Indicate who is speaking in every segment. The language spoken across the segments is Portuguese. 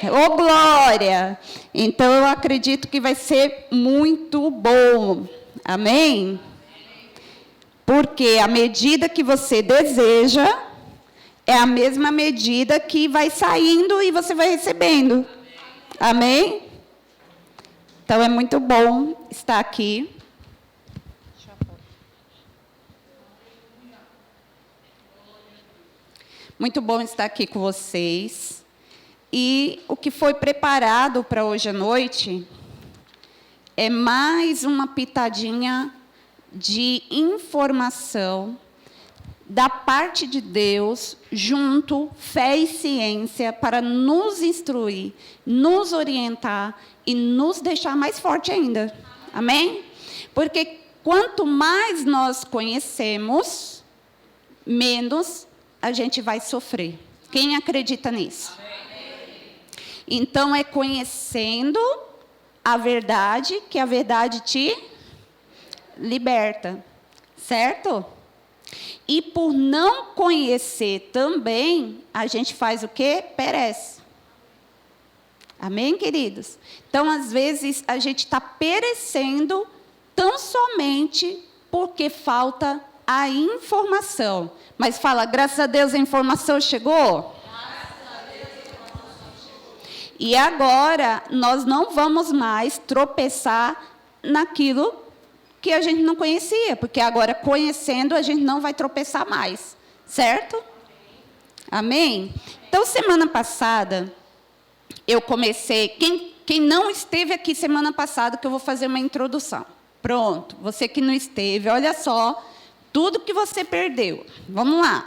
Speaker 1: Ô, glória! Então, eu acredito que vai ser muito bom. Amém? Porque a medida que você deseja é a mesma medida que vai saindo e você vai recebendo. Amém? Então, é muito bom estar aqui. Muito bom estar aqui com vocês. E o que foi preparado para hoje à noite é mais uma pitadinha de informação da parte de Deus, junto fé e ciência, para nos instruir, nos orientar e nos deixar mais forte ainda. Amém? Porque quanto mais nós conhecemos, menos a gente vai sofrer. Quem acredita nisso? Então, é conhecendo a verdade, que a verdade te liberta. Certo? E por não conhecer também, a gente faz o quê? Perece. Amém, queridos? Então, às vezes, a gente está perecendo tão somente porque falta a informação. Mas fala, graças a Deus a informação chegou? E agora, nós não vamos mais tropeçar naquilo que a gente não conhecia, porque agora, conhecendo, a gente não vai tropeçar mais. Certo? Amém? Então, semana passada, eu comecei... Quem não esteve aqui semana passada, que eu vou fazer uma introdução. Pronto, você que não esteve, olha só, tudo que você perdeu. Vamos lá.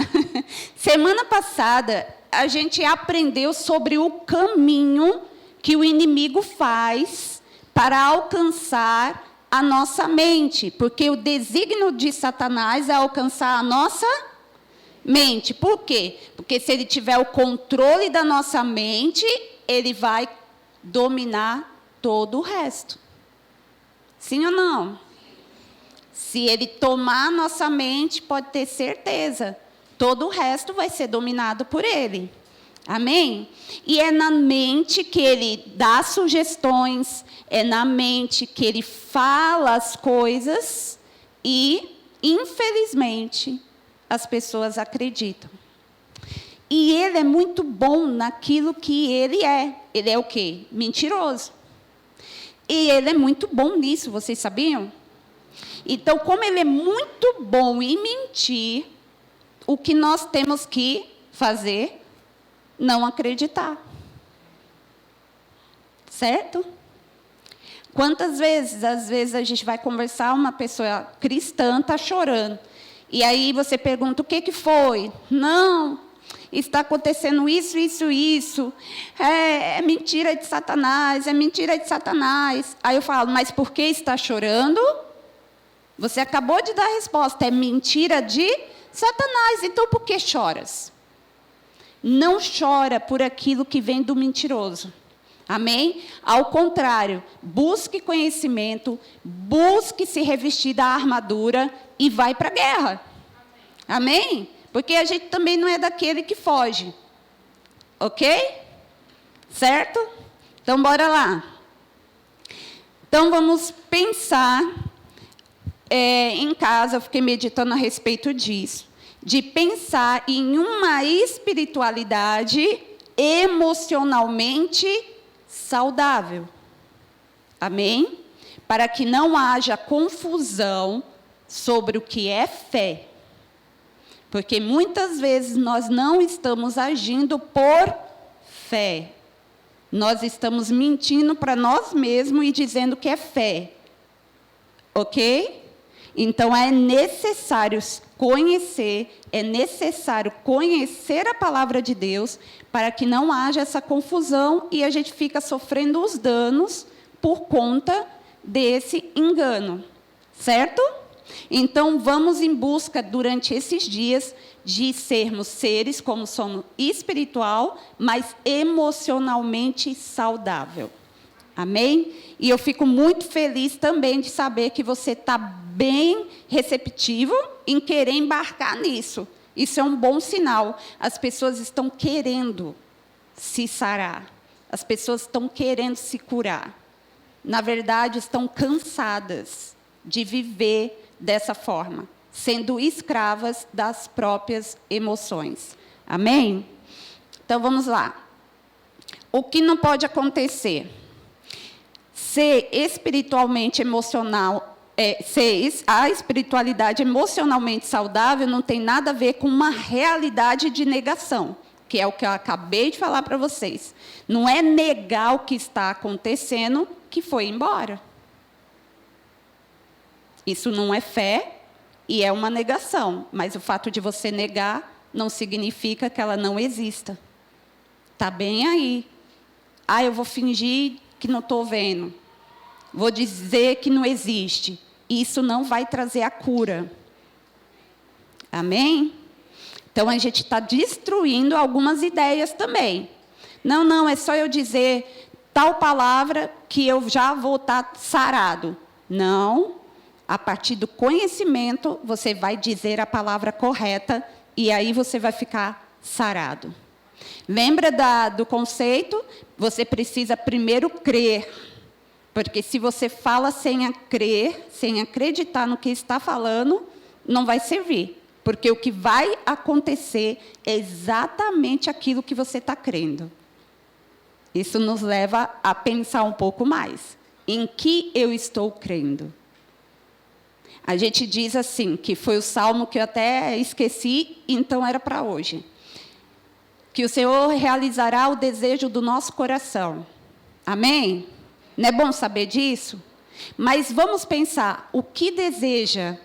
Speaker 1: Semana passada, a gente aprendeu sobre o caminho que o inimigo faz para alcançar a nossa mente, porque o desígnio de Satanás é alcançar a nossa mente. Por quê? Porque se ele tiver o controle da nossa mente, ele vai dominar todo o resto. Sim ou não? Se ele tomar a nossa mente, pode ter certeza, todo o resto vai ser dominado por ele. Amém? E é na mente que ele dá sugestões, é na mente que ele fala as coisas e, infelizmente, as pessoas acreditam. E ele é muito bom naquilo que ele é. Ele é o quê? Mentiroso. E ele é muito bom nisso, vocês sabiam? Então, como ele é muito bom em mentir, o que nós temos que fazer? Não acreditar. Certo? Quantas vezes, às vezes, a gente vai conversar, uma pessoa cristã está chorando. E aí você pergunta, o que foi? Não, está acontecendo isso, isso, isso. É mentira de Satanás, é mentira de Satanás. Aí eu falo, mas por que está chorando? Você acabou de dar a resposta, é mentira de Satanás. Então, por que choras? Não chora por aquilo que vem do mentiroso. Amém? Ao contrário, busque conhecimento, busque se revestir da armadura e vai para a guerra. Amém? Porque a gente também não é daquele que foge. Ok? Certo? Então, bora lá. Então, vamos pensar... em casa, eu fiquei meditando a respeito disso, de pensar em uma espiritualidade emocionalmente saudável. Amém? Para que não haja confusão sobre o que é fé. Porque muitas vezes nós não estamos agindo por fé. Nós estamos mentindo para nós mesmos e dizendo que é fé. Ok? Então, é necessário conhecer a palavra de Deus para que não haja essa confusão e a gente fica sofrendo os danos por conta desse engano. Certo? Então, vamos em busca, durante esses dias, de sermos seres, como somos espiritual, mas emocionalmente saudável. Amém? E eu fico muito feliz também de saber que você está bem receptivo em querer embarcar nisso. Isso é um bom sinal. As pessoas estão querendo se sarar. As pessoas estão querendo se curar. Na verdade, estão cansadas de viver dessa forma, sendo escravas das próprias emoções. Amém? Então, vamos lá. O que não pode acontecer? Ser espiritualmente emocional, a espiritualidade emocionalmente saudável não tem nada a ver com uma realidade de negação, que é o que eu acabei de falar para vocês. Não é negar o que está acontecendo que foi embora. Isso não é fé e é uma negação, mas o fato de você negar não significa que ela não exista. Está bem aí. Eu vou fingir que não estou vendo. Vou dizer que não existe. Isso não vai trazer a cura. Amém? Então, a gente está destruindo algumas ideias também. Não, é só eu dizer tal palavra que eu já vou estar sarado. Não. A partir do conhecimento, você vai dizer a palavra correta e aí você vai ficar sarado. Lembra do conceito? Você precisa primeiro crer. Porque se você fala sem crer, sem acreditar no que está falando, não vai servir. Porque o que vai acontecer é exatamente aquilo que você está crendo. Isso nos leva a pensar um pouco mais. Em que eu estou crendo? A gente diz assim, que foi o salmo que eu até esqueci, então era para hoje. Que o Senhor realizará o desejo do nosso coração. Amém? Não é bom saber disso? Mas vamos pensar, o que deseja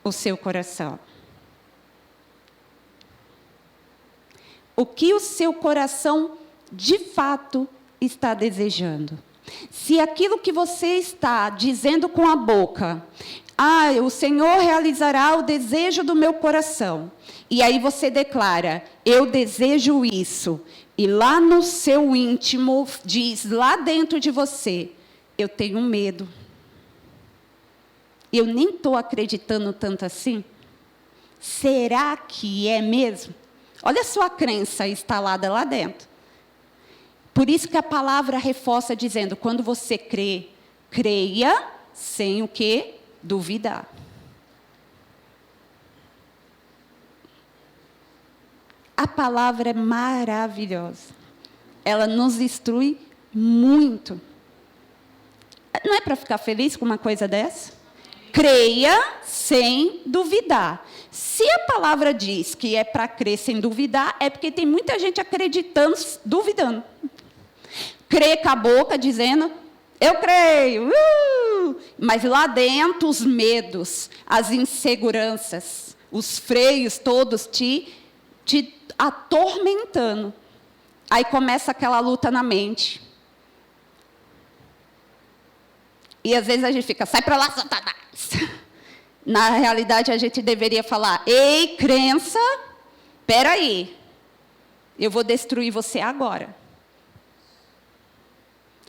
Speaker 1: o seu coração? O que o seu coração, de fato, está desejando? Se aquilo que você está dizendo com a boca, o Senhor realizará o desejo do meu coração. E aí você declara, eu desejo isso. E lá no seu íntimo, diz lá dentro de você, eu tenho medo. Eu nem estou acreditando tanto assim. Será que é mesmo? Olha a sua crença instalada lá dentro. Por isso que a palavra reforça dizendo, quando você crê, creia sem o quê? Duvidar. A palavra é maravilhosa. Ela nos instrui muito. Não é para ficar feliz com uma coisa dessa? Creia sem duvidar. Se a palavra diz que é para crer sem duvidar, é porque tem muita gente acreditando, duvidando. Crê com a boca, dizendo, eu creio. Mas lá dentro, os medos, as inseguranças, os freios todos te atormentando. Aí começa aquela luta na mente. E às vezes a gente fica, sai para lá, Satanás. Na realidade, a gente deveria falar, ei, crença, espera aí. Eu vou destruir você agora.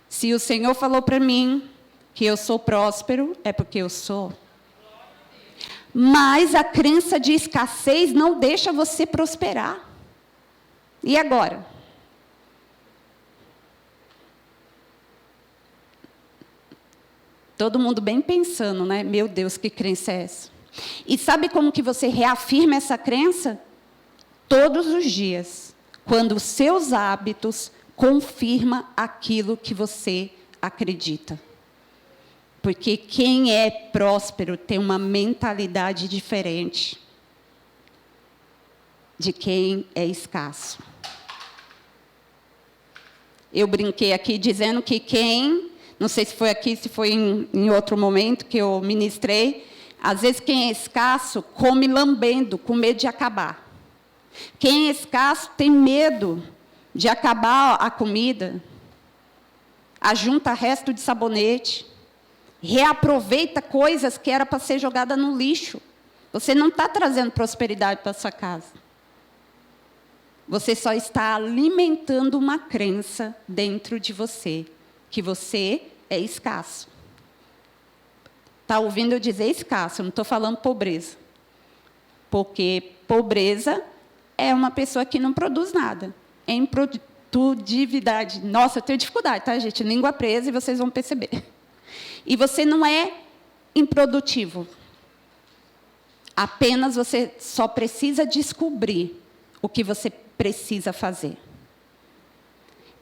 Speaker 1: Se o Senhor falou para mim que eu sou próspero, é porque eu sou. Mas a crença de escassez não deixa você prosperar. E agora? Todo mundo bem pensando, né? Meu Deus, que crença é essa? E sabe como que você reafirma essa crença? Todos os dias, quando os seus hábitos confirmam aquilo que você acredita. Porque quem é próspero tem uma mentalidade diferente de quem é escasso. Eu brinquei aqui dizendo que não sei se foi aqui, se foi em outro momento que eu ministrei, às vezes quem é escasso come lambendo, com medo de acabar. Quem é escasso tem medo de acabar a comida, ajunta resto de sabonete, reaproveita coisas que era para ser jogada no lixo. Você não está trazendo prosperidade para a sua casa. Você só está alimentando uma crença dentro de você, que você é escasso. Está ouvindo eu dizer escasso, eu não estou falando pobreza. Porque pobreza é uma pessoa que não produz nada. Produtividade. Nossa, eu tenho dificuldade, tá, gente? Língua presa e vocês vão perceber. E você não é improdutivo. Apenas você só precisa descobrir o que você precisa fazer.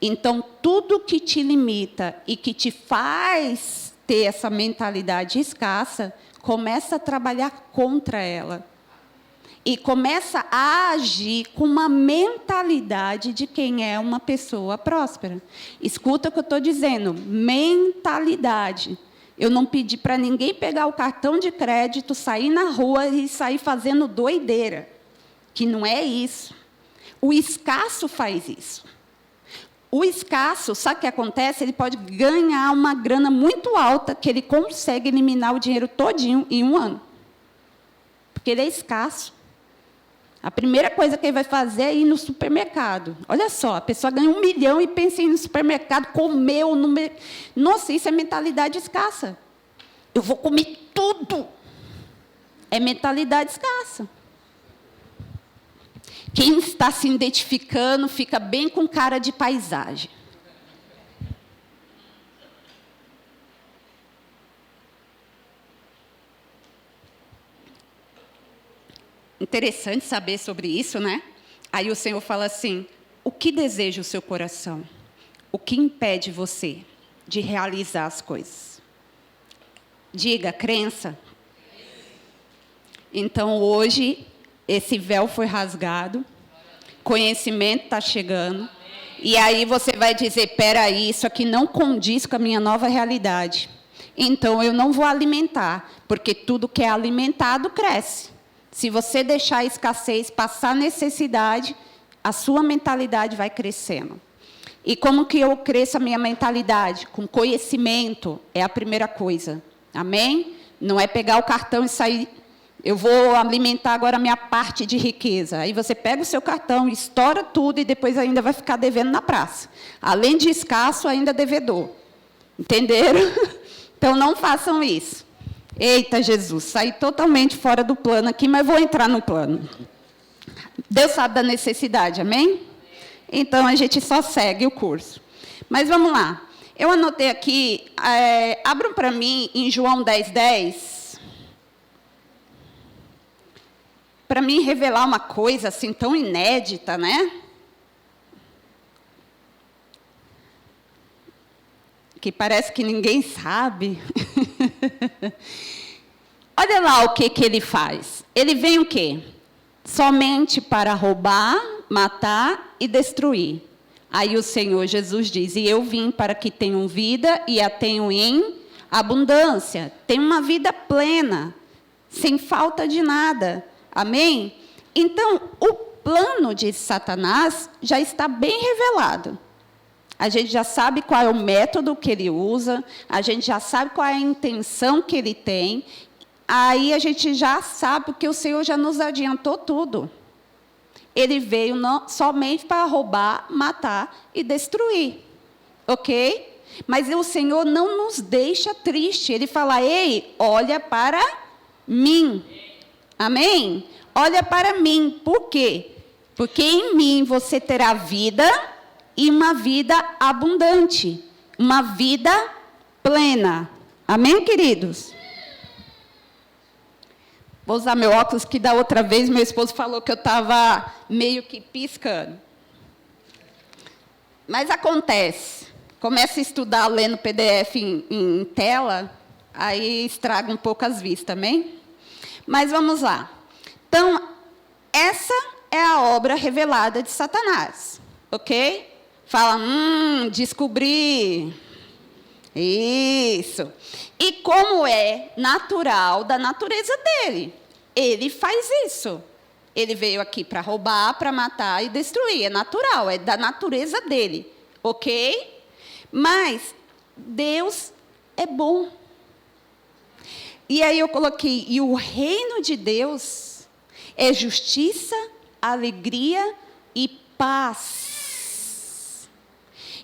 Speaker 1: Então, tudo que te limita e que te faz ter essa mentalidade escassa, começa a trabalhar contra ela. E começa a agir com uma mentalidade de quem é uma pessoa próspera. Escuta o que eu estou dizendo, mentalidade. Eu não pedi para ninguém pegar o cartão de crédito, sair na rua e sair fazendo doideira. Que não é isso. O escasso faz isso. O escasso, sabe o que acontece? Ele pode ganhar uma grana muito alta, que ele consegue eliminar o dinheiro todinho em um ano. Porque ele é escasso. A primeira coisa que ele vai fazer é ir no supermercado. Olha só, a pessoa ganha 1 milhão e pensa em ir no supermercado, comer. Nossa, isso é mentalidade escassa. Eu vou comer tudo. É mentalidade escassa. Quem está se identificando fica bem com cara de paisagem. Interessante saber sobre isso, né? Aí o Senhor fala assim, o que deseja o seu coração? O que impede você de realizar as coisas? Diga, crença. Então, hoje, esse véu foi rasgado, conhecimento está chegando, e aí você vai dizer, peraí, isso aqui não condiz com a minha nova realidade. Então, eu não vou alimentar, porque tudo que é alimentado cresce. Se você deixar a escassez passar necessidade, a sua mentalidade vai crescendo. E como que eu cresço a minha mentalidade? Com conhecimento, é a primeira coisa. Amém? Não é pegar o cartão e sair... Eu vou alimentar agora a minha parte de riqueza. Aí você pega o seu cartão, estoura tudo e depois ainda vai ficar devendo na praça. Além de escasso, ainda devedor. Entenderam? Então, não façam isso. Eita, Jesus, saí totalmente fora do plano aqui, mas vou entrar no plano. Deus sabe da necessidade, amém? Então, a gente só segue o curso. Mas vamos lá. Eu anotei aqui, abram para mim em João 10:10. Para mim revelar uma coisa assim tão inédita, né? Que parece que ninguém sabe. Olha lá o que ele faz. Ele vem o quê? Somente para roubar, matar e destruir. Aí o Senhor Jesus diz, e eu vim para que tenham vida e a tenham em abundância. Tenham uma vida plena, sem falta de nada. Amém? Então, o plano de Satanás já está bem revelado. A gente já sabe qual é o método que ele usa, a gente já sabe qual é a intenção que ele tem, aí a gente já sabe, porque o Senhor já nos adiantou tudo. Ele veio somente para roubar, matar e destruir. Ok? Mas o Senhor não nos deixa triste. Ele fala, ei, olha para mim. Amém? Olha para mim. Por quê? Porque em mim você terá vida e uma vida abundante, uma vida plena. Amém, queridos? Vou usar meu óculos, que da outra vez meu esposo falou que eu estava meio que piscando. Mas acontece, começa a estudar lendo PDF em tela, aí estraga um pouco as vistas, amém? Mas vamos lá. Então, essa é a obra revelada de Satanás, ok? Fala, descobri. Isso. E como é natural da natureza dele, ele faz isso. Ele veio aqui para roubar, para matar e destruir. É natural, é da natureza dele, ok? Mas Deus é bom. E aí eu coloquei, e o reino de Deus é justiça, alegria e paz.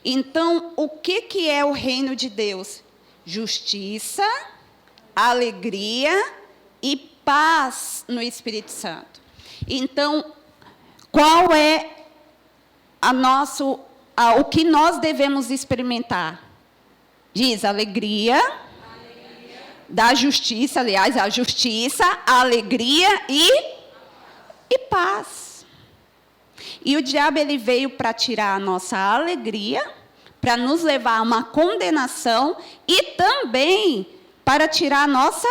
Speaker 1: Então, o que é o reino de Deus? Justiça, alegria e paz no Espírito Santo. Então, qual é o que nós devemos experimentar? Diz alegria, da justiça, aliás, a justiça, a alegria e paz. E o diabo ele veio para tirar a nossa alegria, para nos levar a uma condenação e também para tirar a nossa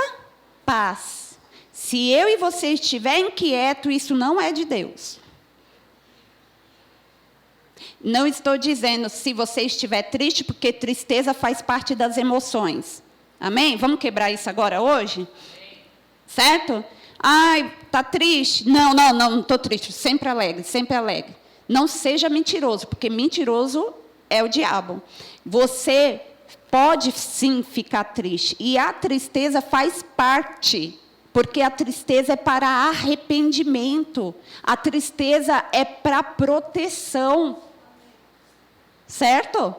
Speaker 1: paz. Se eu e você estiver inquieto, isso não é de Deus. Não estou dizendo se você estiver triste, porque tristeza faz parte das emoções. Amém? Vamos quebrar isso agora hoje? Certo? Ai, tá triste? Não estou triste. Sempre alegre, sempre alegre. Não seja mentiroso, porque mentiroso é o diabo. Você pode sim ficar triste. E a tristeza faz parte, porque a tristeza é para arrependimento. A tristeza é para proteção. Certo?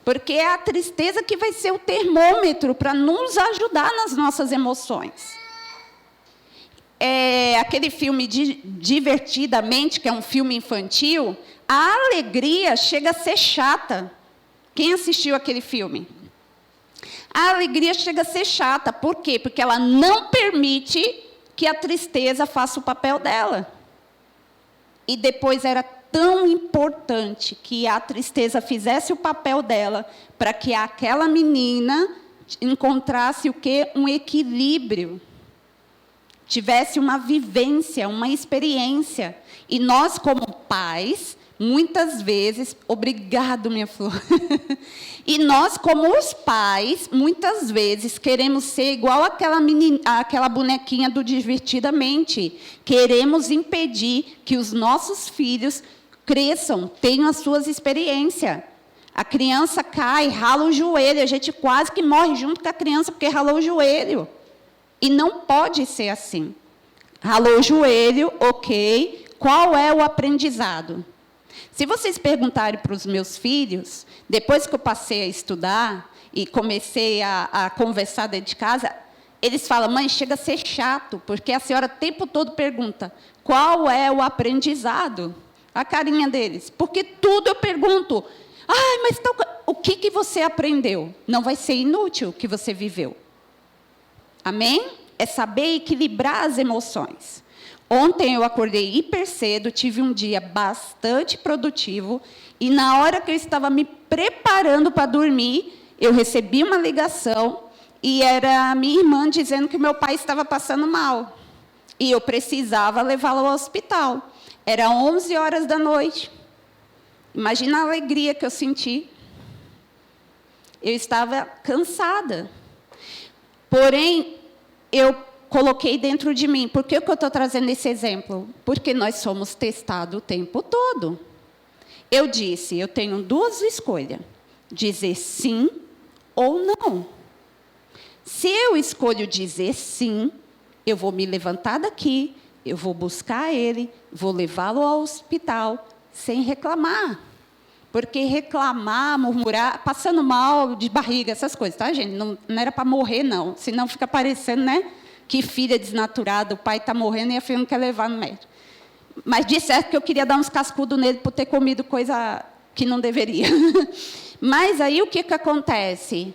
Speaker 1: Porque é a tristeza que vai ser o termômetro para nos ajudar nas nossas emoções. Aquele filme Divertidamente, que é um filme infantil, a alegria chega a ser chata. Quem assistiu aquele filme? A alegria chega a ser chata. Por quê? Porque ela não permite que a tristeza faça o papel dela. E depois era tão importante que a tristeza fizesse o papel dela para que aquela menina encontrasse o quê? Um equilíbrio. Tivesse uma vivência, uma experiência. E nós, como pais, muitas vezes... Obrigado, minha flor. E nós, como os pais, muitas vezes queremos ser igual àquela bonequinha do Divertidamente. Queremos impedir que os nossos filhos cresçam, tenham as suas experiências. A criança cai, rala o joelho, a gente quase que morre junto com a criança porque ralou o joelho. E não pode ser assim. Ralou o joelho, ok. Qual é o aprendizado? Se vocês perguntarem para os meus filhos, depois que eu passei a estudar e comecei a conversar dentro de casa, eles falam, mãe, chega a ser chato, porque a senhora o tempo todo pergunta, qual é o aprendizado? A carinha deles. Porque tudo eu pergunto. Ai, mas o que você aprendeu? Não vai ser inútil o que você viveu. Amém? É saber equilibrar as emoções. Ontem eu acordei hiper cedo, tive um dia bastante produtivo, e na hora que eu estava me preparando para dormir, eu recebi uma ligação, e era a minha irmã dizendo que meu pai estava passando mal. E eu precisava levá-lo ao hospital. Era 11 horas da noite. Imagina a alegria que eu senti. Eu estava cansada. Porém, eu coloquei dentro de mim. Por que eu estou trazendo esse exemplo? Porque nós somos testados o tempo todo. Eu disse, eu tenho duas escolhas. Dizer sim ou não. Se eu escolho dizer sim, eu vou me levantar daqui, eu vou buscar ele, vou levá-lo ao hospital, sem reclamar. Porque reclamar, murmurar, passando mal de barriga, essas coisas, tá, gente? Não era para morrer, não. Senão fica parecendo, né? Que filha desnaturada, o pai está morrendo e a filha não quer levar no médico. Mas de certo que eu queria dar uns cascudos nele por ter comido coisa que não deveria. Mas aí o que acontece?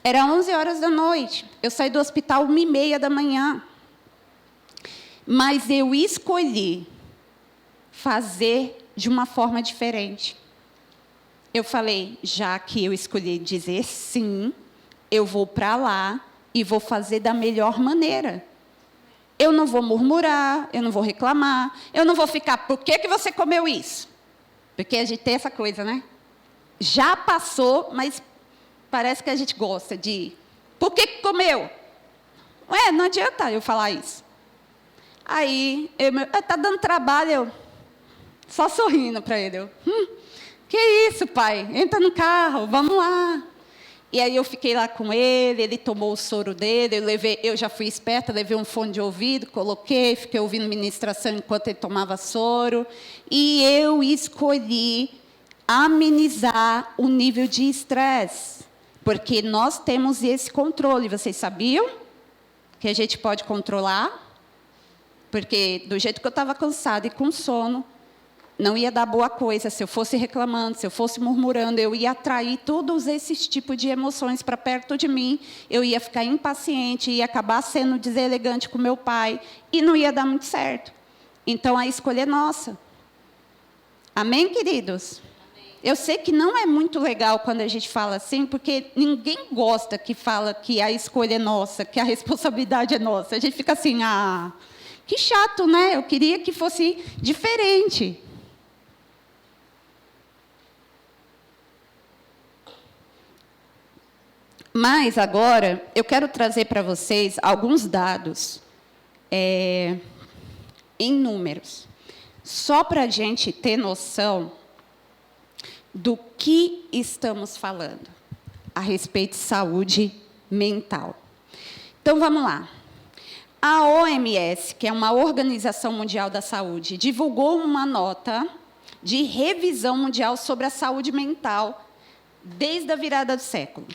Speaker 1: Era 11 horas da noite. Eu saí do hospital 1h30 da manhã. Mas eu escolhi fazer de uma forma diferente. Eu falei, já que eu escolhi dizer sim, eu vou para lá e vou fazer da melhor maneira. Eu não vou murmurar, eu não vou reclamar, eu não vou ficar, por que você comeu isso? Porque a gente tem essa coisa, né? Já passou, mas parece que a gente gosta de... Por que comeu? Ué, não adianta eu falar isso. Aí, está dando trabalho, eu só sorrindo para ele. Que isso, pai? Entra no carro, vamos lá. E aí eu fiquei lá com ele, ele tomou o soro dele, eu já fui esperta, levei um fone de ouvido, coloquei, fiquei ouvindo ministração enquanto ele tomava soro. E eu escolhi amenizar o nível de estresse. Porque nós temos esse controle. Vocês sabiam que a gente pode controlar? Porque do jeito que eu estava cansada e com sono, não ia dar boa coisa. Se eu fosse reclamando, se eu fosse murmurando, eu ia atrair todos esses tipos de emoções para perto de mim, eu ia ficar impaciente, ia acabar sendo deselegante com meu pai, e não ia dar muito certo. Então, a escolha é nossa. Amém, queridos? Amém. Eu sei que não é muito legal quando a gente fala assim, porque ninguém gosta que fala que a escolha é nossa, que a responsabilidade é nossa. A gente fica assim, que chato, né? Eu queria que fosse diferente. Mas, agora, eu quero trazer para vocês alguns dados em números, só para a gente ter noção do que estamos falando a respeito de saúde mental. Então, vamos lá. A OMS, que é uma Organização Mundial da Saúde, divulgou uma nota de revisão mundial sobre a saúde mental desde a virada do século.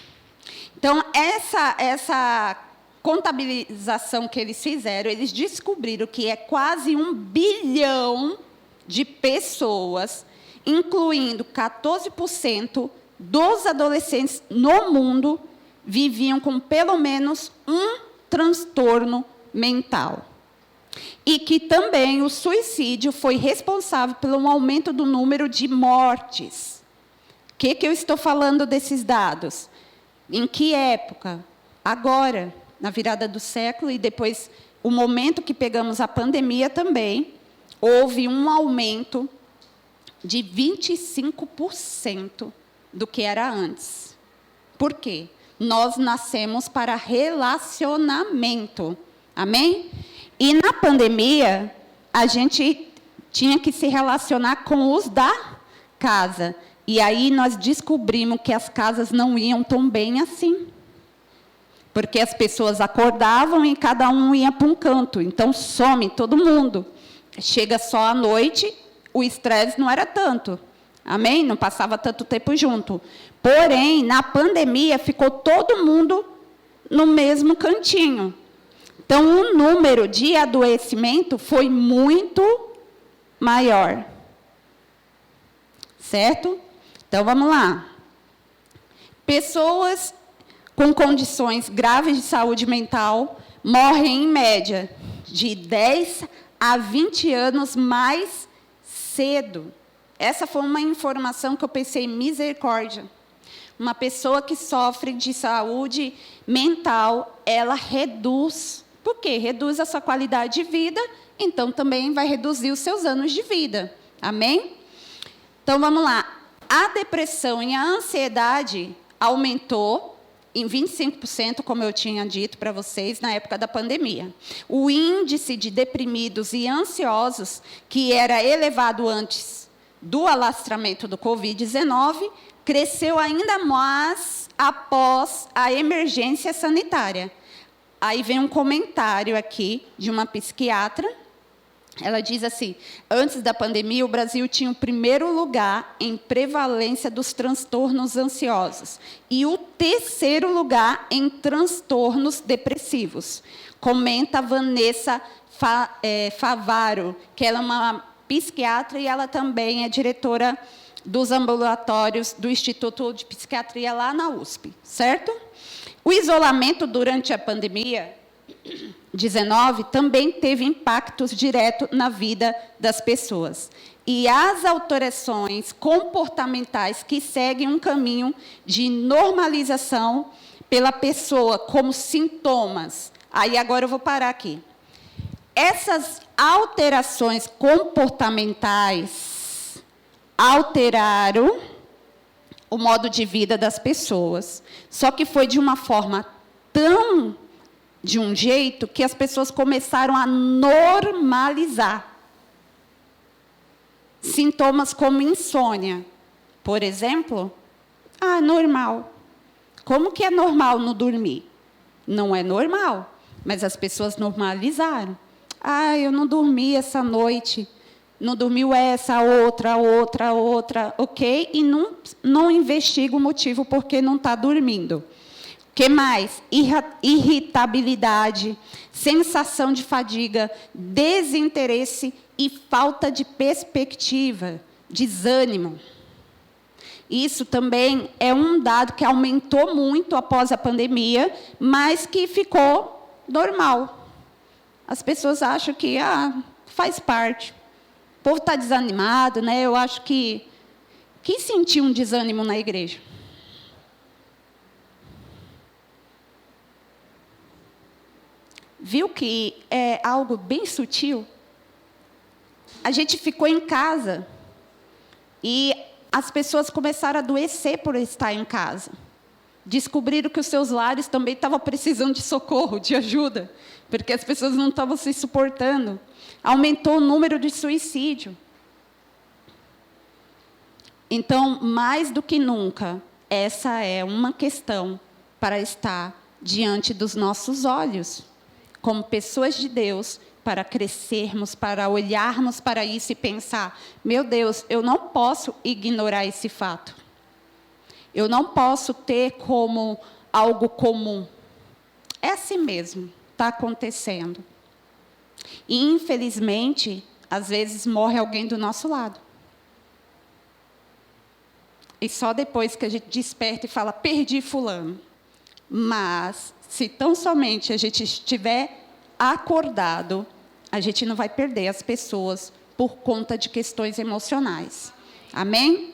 Speaker 1: Então, essa contabilização que eles fizeram, eles descobriram que é quase 1 bilhão de pessoas, incluindo 14% dos adolescentes no mundo, viviam com pelo menos um transtorno mental. E que também o suicídio foi responsável pelo aumento do número de mortes. O que eu estou falando desses dados? Em que época? Agora, na virada do século, e depois, o momento que pegamos a pandemia também, houve um aumento de 25% do que era antes. Por quê? Nós nascemos para relacionamento. Amém? E na pandemia, a gente tinha que se relacionar com os da casa. E aí nós descobrimos que as casas não iam tão bem assim. Porque as pessoas acordavam e cada um ia para um canto. Então, some todo mundo. Chega só à noite, o estresse não era tanto. Amém? Não passava tanto tempo junto. Porém, na pandemia, ficou todo mundo no mesmo cantinho. Então, o número de adoecimento foi muito maior. Certo? Então, vamos lá. Pessoas com condições graves de saúde mental morrem, em média, de 10 a 20 anos mais cedo. Essa foi uma informação que eu pensei, misericórdia. Uma pessoa que sofre de saúde mental, ela reduz. Por quê? Reduz a sua qualidade de vida, então também vai reduzir os seus anos de vida. Amém? Então, vamos lá. A depressão e a ansiedade aumentou em 25%, como eu tinha dito para vocês, na época da pandemia. O índice de deprimidos e ansiosos, que era elevado antes do alastramento do Covid-19, cresceu ainda mais após a emergência sanitária. Aí vem um comentário aqui de uma psiquiatra. Ela diz assim: antes da pandemia, o Brasil tinha o primeiro lugar em prevalência dos transtornos ansiosos e o terceiro lugar em transtornos depressivos. Comenta Vanessa Favaro, que ela é uma psiquiatra e ela também é diretora dos ambulatórios do Instituto de Psiquiatria lá na USP, certo? O isolamento durante a pandemia 19 também teve impactos diretos na vida das pessoas. E as alterações comportamentais que seguem um caminho de normalização pela pessoa como sintomas. Aí agora eu vou parar aqui. Essas alterações comportamentais alteraram o modo de vida das pessoas. Só que foi de uma forma de um jeito que as pessoas começaram a normalizar. Sintomas como insônia, por exemplo. Normal. Como que é normal não dormir? Não é normal, mas as pessoas normalizaram. Eu não dormi essa noite, não dormiu essa, outra, ok? E não investiga o motivo porque não está dormindo. O que mais? Irritabilidade, sensação de fadiga, desinteresse e falta de perspectiva, desânimo. Isso também é um dado que aumentou muito após a pandemia, mas que ficou normal. As pessoas acham que faz parte. O povo está desanimado, né? Eu acho que... Quem sentiu um desânimo na igreja? Viu que é algo bem sutil? A gente ficou em casa e as pessoas começaram a adoecer por estar em casa. Descobriram que os seus lares também estavam precisando de socorro, de ajuda, porque as pessoas não estavam se suportando. Aumentou o número de suicídio. Então, mais do que nunca, essa é uma questão para estar diante dos nossos olhos, como pessoas de Deus, para crescermos, para olharmos para isso e pensar, meu Deus, eu não posso ignorar esse fato. Eu não posso ter como algo comum. É assim mesmo, está acontecendo. E, infelizmente, às vezes morre alguém do nosso lado. E só depois que a gente desperta e fala, perdi fulano. Mas, se tão somente a gente estiver acordado, a gente não vai perder as pessoas por conta de questões emocionais. Amém?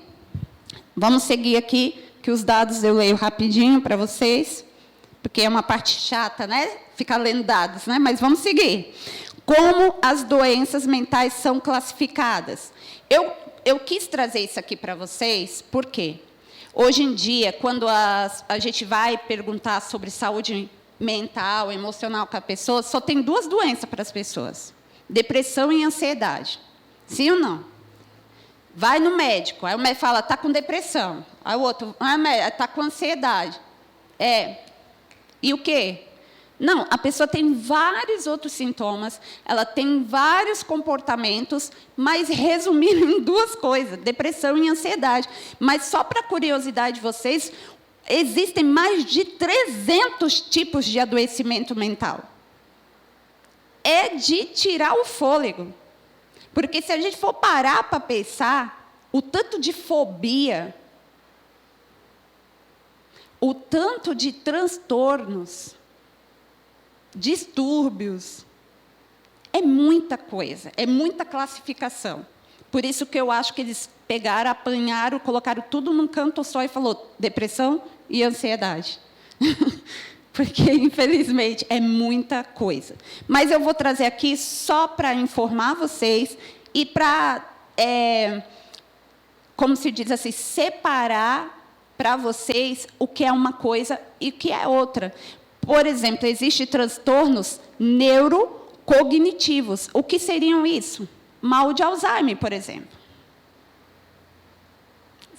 Speaker 1: Vamos seguir aqui, que os dados eu leio rapidinho para vocês, porque é uma parte chata, né? Ficar lendo dados, né? Mas vamos seguir. Como as doenças mentais são classificadas? Eu quis trazer isso aqui para vocês, porque hoje em dia, quando a gente vai perguntar sobre saúde mental, emocional com a pessoa, só tem 2 doenças para as pessoas: depressão e ansiedade. Sim ou não? Vai no médico, aí o médico fala, está com depressão. Aí o outro, está com ansiedade. E o quê? Não, a pessoa tem vários outros sintomas, ela tem vários comportamentos, mas resumindo em 2 coisas, depressão e ansiedade. Mas só para curiosidade de vocês, existem mais de 300 tipos de adoecimento mental. É de tirar o fôlego. Porque se a gente for parar para pensar, o tanto de fobia, o tanto de transtornos, distúrbios, é muita coisa, é muita classificação. Por isso que eu acho que eles pegaram, apanharam, colocaram tudo num canto só e falou depressão e ansiedade. Porque, infelizmente, é muita coisa. Mas eu vou trazer aqui só para informar vocês e para, como se diz assim, separar para vocês o que é uma coisa e o que é outra. Por exemplo, existem transtornos neurocognitivos. O que seriam isso? Mal de Alzheimer, por exemplo.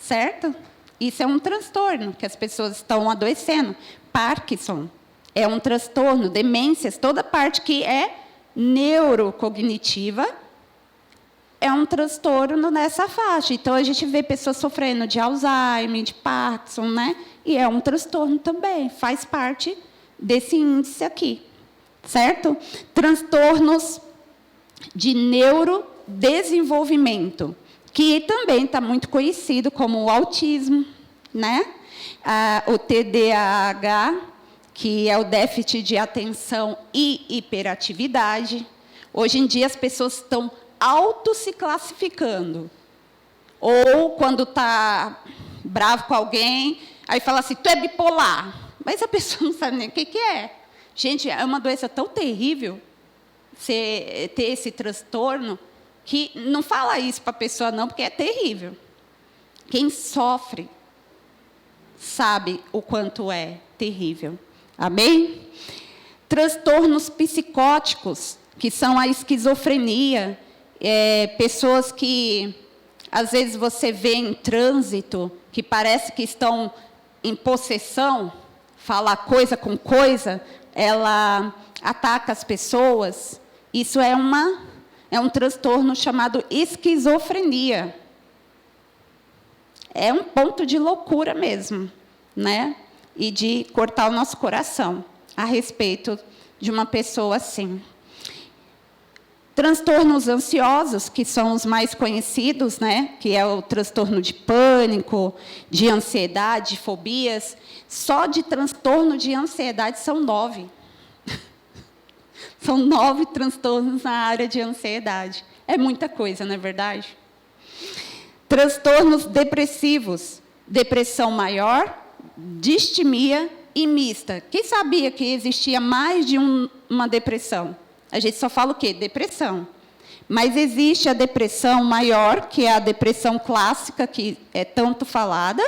Speaker 1: Certo? Isso é um transtorno, que as pessoas estão adoecendo. Parkinson é um transtorno, demências, toda parte que é neurocognitiva é um transtorno nessa faixa. Então, a gente vê pessoas sofrendo de Alzheimer, de Parkinson, né? E é um transtorno também, faz parte desse índice aqui, certo? Transtornos de neurodesenvolvimento, que também está muito conhecido como o autismo, né? O TDAH, que é o déficit de atenção e hiperatividade. Hoje em dia, as pessoas estão se classificando. Ou, quando está bravo com alguém, aí fala assim, tu é bipolar. Mas a pessoa não sabe nem o que é. Gente, é uma doença tão terrível ter esse transtorno, que não fala isso para a pessoa, não, porque é terrível. Quem sofre sabe o quanto é terrível. Amém? Transtornos psicóticos, que são a esquizofrenia, pessoas que, às vezes, você vê em trânsito, que parece que estão em possessão, fala coisa com coisa, ela ataca as pessoas. Isso é um transtorno chamado esquizofrenia. É um ponto de loucura mesmo, né? E de cortar o nosso coração a respeito de uma pessoa assim. Transtornos ansiosos, que são os mais conhecidos, né? Que é o transtorno de pânico, de ansiedade, de fobias. Só de transtorno de ansiedade são 9. São 9 transtornos na área de ansiedade. É muita coisa, não é verdade? Transtornos depressivos. Depressão maior, distimia e mista. Quem sabia que existia mais de uma depressão? A gente só fala o quê? Depressão. Mas existe a depressão maior, que é a depressão clássica, que é tanto falada,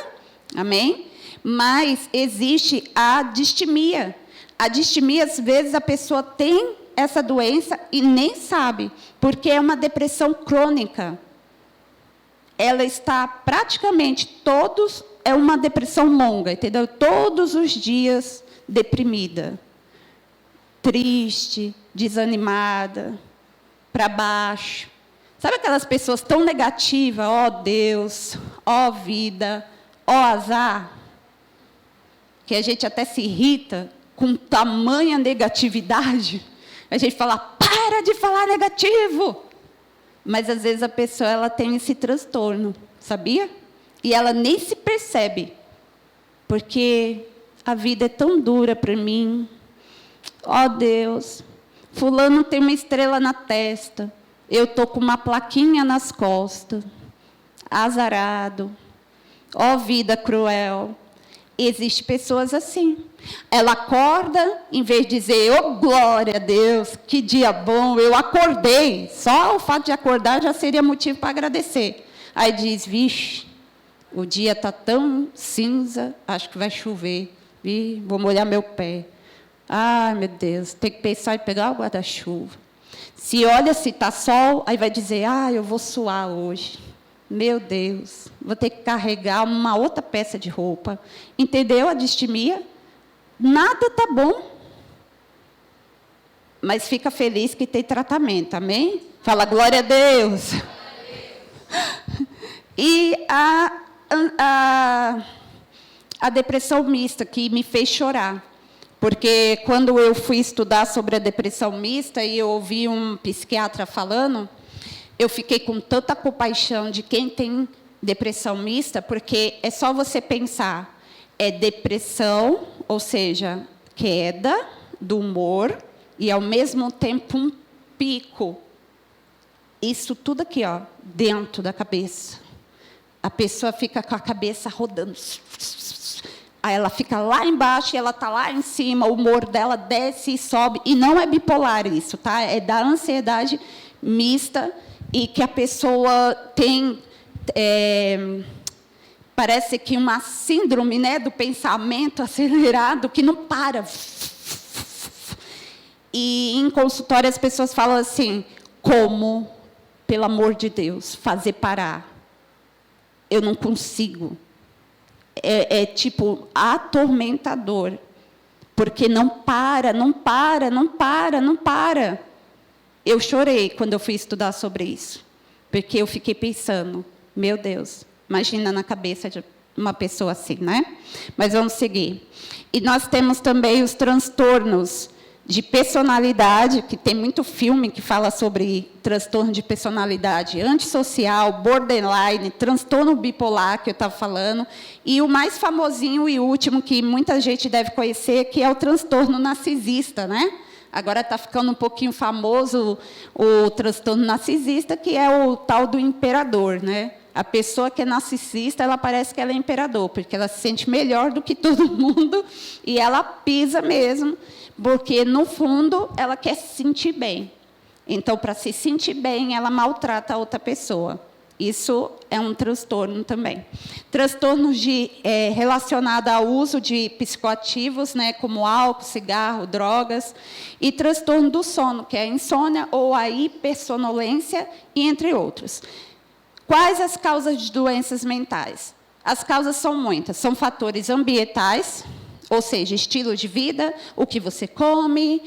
Speaker 1: amém? Mas existe a distimia. A distimia, às vezes, a pessoa tem essa doença e nem sabe, porque é uma depressão crônica. Ela está praticamente é uma depressão longa, entendeu? Todos os dias deprimida, triste, desanimada, para baixo. Sabe aquelas pessoas tão negativas? Ó Deus, ó vida, ó azar, que a gente até se irrita com tamanha negatividade. A gente fala, para de falar negativo. Mas, às vezes, a pessoa ela tem esse transtorno, sabia? E ela nem se percebe, porque a vida é tão dura para mim. Ó Deus, fulano tem uma estrela na testa, eu estou com uma plaquinha nas costas, azarado. Ó vida cruel. Existem pessoas assim. Ela acorda, em vez de dizer, oh, glória a Deus, que dia bom, eu acordei. Só o fato de acordar já seria motivo para agradecer. Aí diz, vixe, o dia está tão cinza, acho que vai chover. Vou molhar meu pé. Ai, meu Deus, tem que pensar em pegar o guarda-chuva. Se olha se está sol, aí vai dizer, eu vou suar hoje. Meu Deus, vou ter que carregar uma outra peça de roupa. Entendeu a distimia? Nada está bom. Mas fica feliz que tem tratamento, amém? Fala, glória a Deus. E a depressão mista, que me fez chorar. Porque quando eu fui estudar sobre a depressão mista e eu ouvi um psiquiatra falando, eu fiquei com tanta compaixão de quem tem depressão mista, porque é só você pensar, é depressão, ou seja, queda do humor, e ao mesmo tempo um pico. Isso tudo aqui, ó, dentro da cabeça. A pessoa fica com a cabeça rodando. Aí ela fica lá embaixo e ela está lá em cima, o humor dela desce e sobe. E não é bipolar isso, tá? É da ansiedade mista, e que a pessoa tem, parece que uma síndrome, né, do pensamento acelerado, que não para. E em consultório as pessoas falam assim, como, pelo amor de Deus, fazer parar? Eu não consigo. É tipo atormentador, porque não para, não para, não para, não para. Eu chorei quando eu fui estudar sobre isso, porque eu fiquei pensando, meu Deus, imagina na cabeça de uma pessoa assim, né? Mas vamos seguir. E nós temos também os transtornos de personalidade, que tem muito filme que fala sobre transtorno de personalidade antissocial, borderline, transtorno bipolar, que eu estava falando, e o mais famosinho e último, que muita gente deve conhecer, que é o transtorno narcisista, né? Agora está ficando um pouquinho famoso o transtorno narcisista, que é o tal do imperador, né? A pessoa que é narcisista, ela parece que ela é imperador, porque ela se sente melhor do que todo mundo, e ela pisa mesmo, porque, no fundo, ela quer se sentir bem. Então, para se sentir bem, ela maltrata a outra pessoa. Isso é um transtorno também. Transtornos relacionados ao uso de psicoativos, né, como álcool, cigarro, drogas, e transtorno do sono, que é a insônia ou a hipersonolência, e entre outros. Quais as causas de doenças mentais? As causas são muitas. São fatores ambientais, ou seja, estilo de vida, o que você come,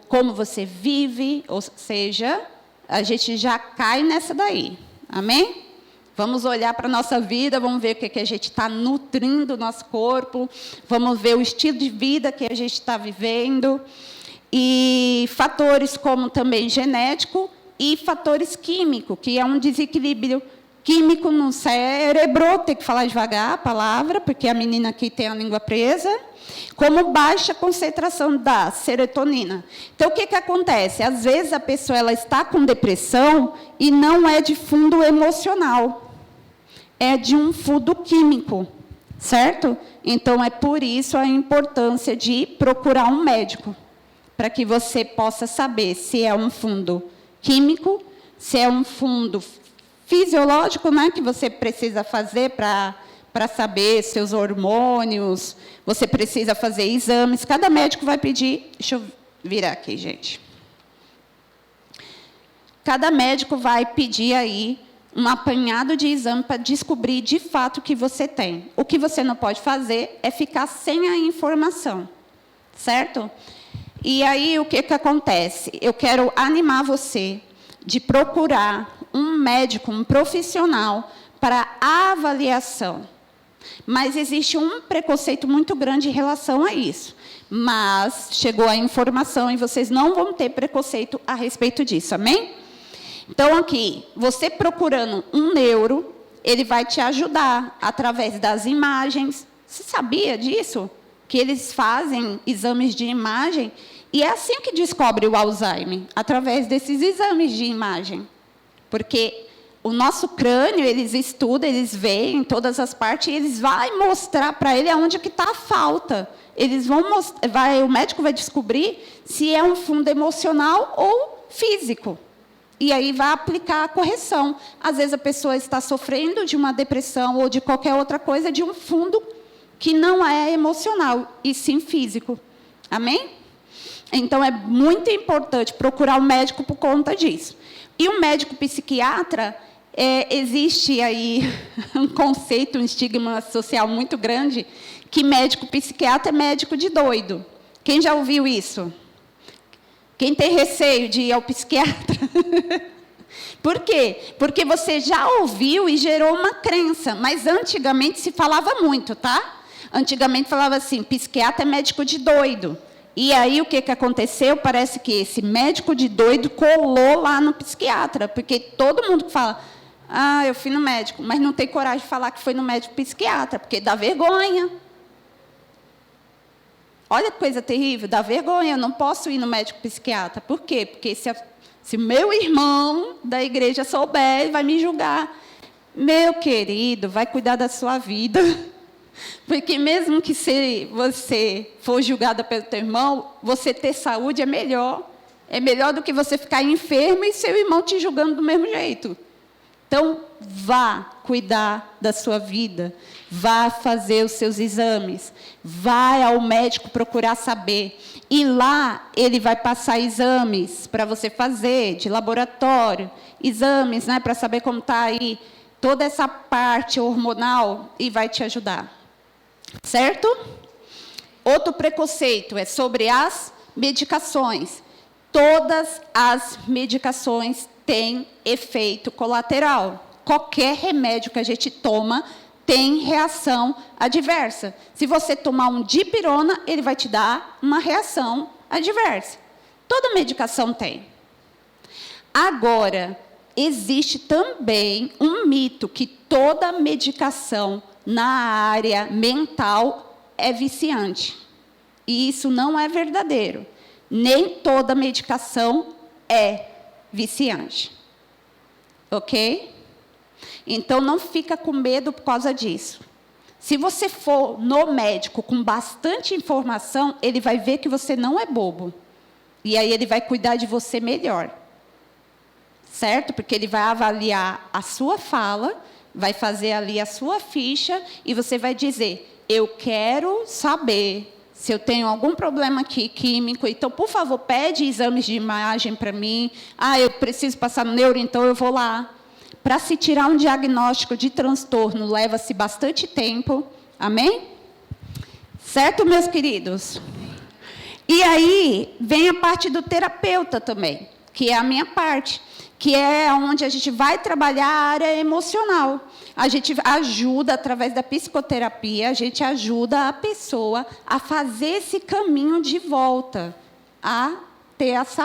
Speaker 1: como você vive, ou seja, a gente já cai nessa daí. Amém? Vamos olhar para a nossa vida, vamos ver o que a gente está nutrindo o nosso corpo, vamos ver o estilo de vida que a gente está vivendo, e fatores como também genético e fatores químicos, que é um desequilíbrio químico no cérebro, tem que falar devagar a palavra, porque a menina aqui tem a língua presa, como baixa concentração da serotonina. Então, o que acontece? Às vezes, a pessoa ela está com depressão e não é de fundo emocional, é de um fundo químico, certo? Então, é por isso a importância de procurar um médico, para que você possa saber se é um fundo químico, se é um fundo fisiológico, né, que você precisa fazer para saber seus hormônios, você precisa fazer exames. Cada médico vai pedir... Deixa eu virar aqui, gente. Cada médico vai pedir aí um apanhado de exame para descobrir de fato o que você tem. O que você não pode fazer é ficar sem a informação, certo? E aí, o que acontece? Eu quero animar você de procurar um médico, um profissional, para avaliação. Mas existe um preconceito muito grande em relação a isso. Mas chegou a informação e vocês não vão ter preconceito a respeito disso, amém? Então, aqui, você procurando um neuro, ele vai te ajudar através das imagens. Você sabia disso? Que eles fazem exames de imagem, e é assim que descobre o Alzheimer, através desses exames de imagem. Porque o nosso crânio, eles estudam, eles veem em todas as partes, e eles vão mostrar para ele aonde que está a falta. Eles vão o médico vai descobrir se é um fundo emocional ou físico. E aí vai aplicar a correção. Às vezes a pessoa está sofrendo de uma depressão ou de qualquer outra coisa, de um fundo que não é emocional, e sim físico. Amém? Então, é muito importante procurar um médico por conta disso. E o médico psiquiatra, existe aí um conceito, um estigma social muito grande, que médico psiquiatra é médico de doido. Quem já ouviu isso? Quem tem receio de ir ao psiquiatra? Por quê? Porque você já ouviu e gerou uma crença, mas antigamente se falava muito, tá? Antigamente falava assim, psiquiatra é médico de doido. E aí, o que aconteceu? Parece que esse médico de doido colou lá no psiquiatra, porque todo mundo fala, eu fui no médico, mas não tem coragem de falar que foi no médico psiquiatra, porque dá vergonha. Olha que coisa terrível, dá vergonha, eu não posso ir no médico psiquiatra. Por quê? Porque se meu irmão da igreja souber, ele vai me julgar. Meu querido, vai cuidar da sua vida. Porque mesmo que se você for julgada pelo teu irmão, você ter saúde é melhor. É melhor do que você ficar enfermo e seu irmão te julgando do mesmo jeito. Então, vá cuidar da sua vida. Vá fazer os seus exames. Vá ao médico procurar saber. E lá, ele vai passar exames para você fazer, de laboratório. Exames, né, para saber como está aí toda essa parte hormonal, e vai te ajudar. Certo? Outro preconceito é sobre as medicações. Todas as medicações têm efeito colateral. Qualquer remédio que a gente toma tem reação adversa. Se você tomar um dipirona, ele vai te dar uma reação adversa. Toda medicação tem. Agora, existe também um mito que toda medicação na área mental é viciante. E isso não é verdadeiro. Nem toda medicação é viciante. Ok? Então, não fica com medo por causa disso. Se você for no médico com bastante informação, ele vai ver que você não é bobo. E aí ele vai cuidar de você melhor. Certo? Porque ele vai avaliar a sua fala, vai fazer ali a sua ficha e você vai dizer, eu quero saber se eu tenho algum problema aqui químico, então, por favor, pede exames de imagem para mim. Eu preciso passar no neuro, então eu vou lá. Para se tirar um diagnóstico de transtorno, leva-se bastante tempo. Amém? Certo, meus queridos? E aí, vem a parte do terapeuta também, que é a minha parte, que é onde a gente vai trabalhar a área emocional. A gente ajuda, através da psicoterapia, a gente ajuda a pessoa a fazer esse caminho de volta, a ter a saúde.